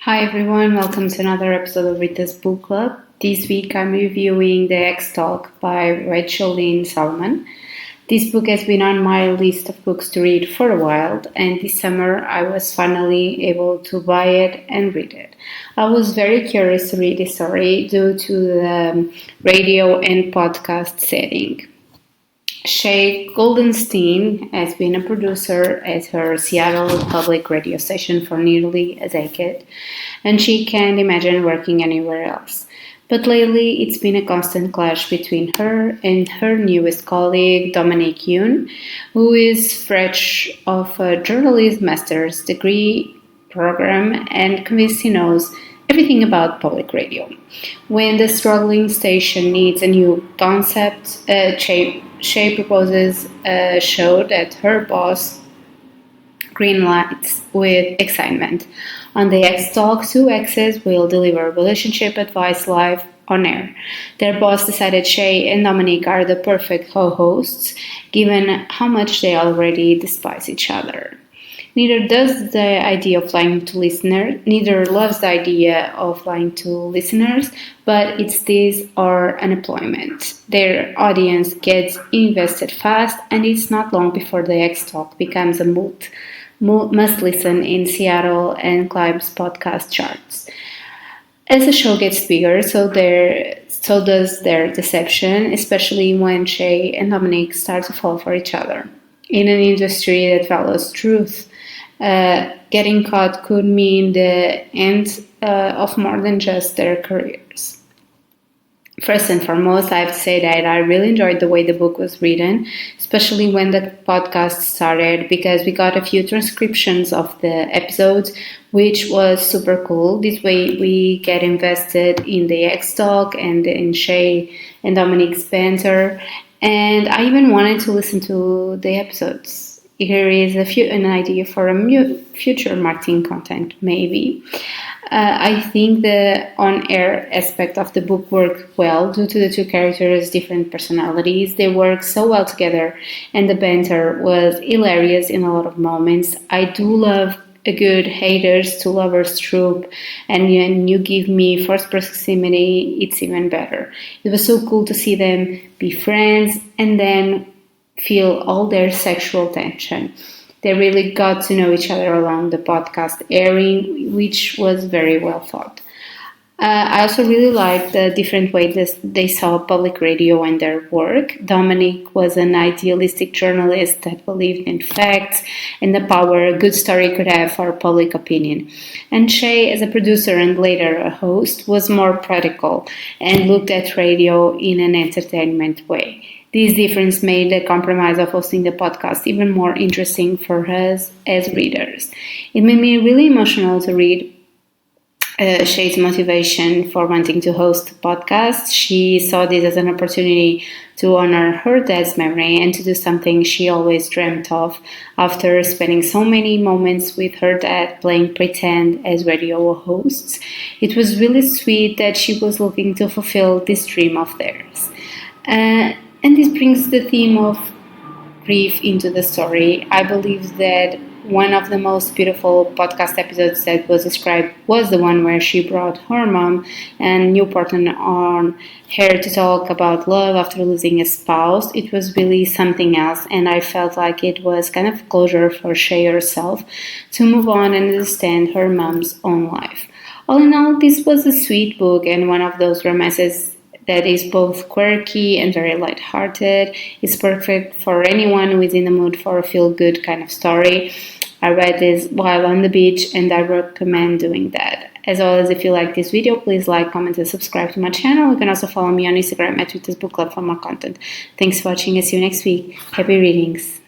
Hi everyone, welcome to another episode of Rita's Book Club. This week I'm reviewing The X-Talk by Rachel Lynn Solomon. This book has been on my list of books to read for a while, and this summer I was finally able to buy it and read it. I was very curious to read this story due to the radio and podcast setting. Shay Goldenstein has been a producer at her Seattle public radio station for nearly a decade, and she can't imagine working anywhere else. But lately, it's been a constant clash between her and her newest colleague, Dominique Yoon, who is fresh off a journalism master's degree program and convinced he knows everything about public radio. When the struggling station needs a new concept, Shay proposes a show that her boss greenlights with excitement. On the X-Talk, two exes will deliver relationship advice live on air. Their boss decided Shay and Dominique are the perfect co-hosts, given how much they already despise each other. Neither loves the idea of lying to listeners, but it's this or unemployment. Their audience gets invested fast, and it's not long before the X-Talk becomes a must listen in Seattle and climbs podcast charts. As the show gets bigger, so does their deception, especially when Shay and Dominique start to fall for each other. In an industry that values truth, getting caught could mean the end of more than just their careers. First and foremost, I have to say that I really enjoyed the way the book was written, especially when the podcast started, because we got a few transcriptions of the episodes, which was super cool. This way we get invested in the X-Talk and in Shay and Dominique's banter, and I even wanted to listen to the episodes. Here is an idea for a future marketing content, maybe. I think the on-air aspect of the book worked well due to the two characters' different personalities. They work so well together, and the banter was hilarious in a lot of moments. I do love a good haters to lovers trope, and when you give me first proximity, it's even better. It was so cool to see them be friends and then feel all their sexual tension. They really got to know each other along the podcast airing, which was very well thought. I also really liked the different way they saw public radio and their work. Dominique was an idealistic journalist that believed in facts and the power a good story could have for public opinion. And Shay, as a producer and later a host, was more practical and looked at radio in an entertainment way. This difference made the compromise of hosting the podcast even more interesting for us as readers. It made me really emotional to read Shay's motivation for wanting to host the podcast. She saw this as an opportunity to honor her dad's memory and to do something she always dreamt of after spending so many moments with her dad playing pretend as radio hosts. It was really sweet that she was looking to fulfill this dream of theirs. And this brings the theme of grief into the story. I believe that one of the most beautiful podcast episodes that was described was the one where she brought her mom and new partner on her to talk about love after losing a spouse. It was really something else, and I felt like it was kind of closure for Shay herself to move on and understand her mom's own life. All in all, this was a sweet book and one of those romances that is both quirky and very lighthearted. It's perfect for anyone who is in the mood for a feel-good kind of story. I read this while on the beach, and I recommend doing that. As always, if you like this video, please like, comment, and subscribe to my channel. You can also follow me on Instagram at ritasbookclub for more content. Thanks for watching. I'll see you next week. Happy readings.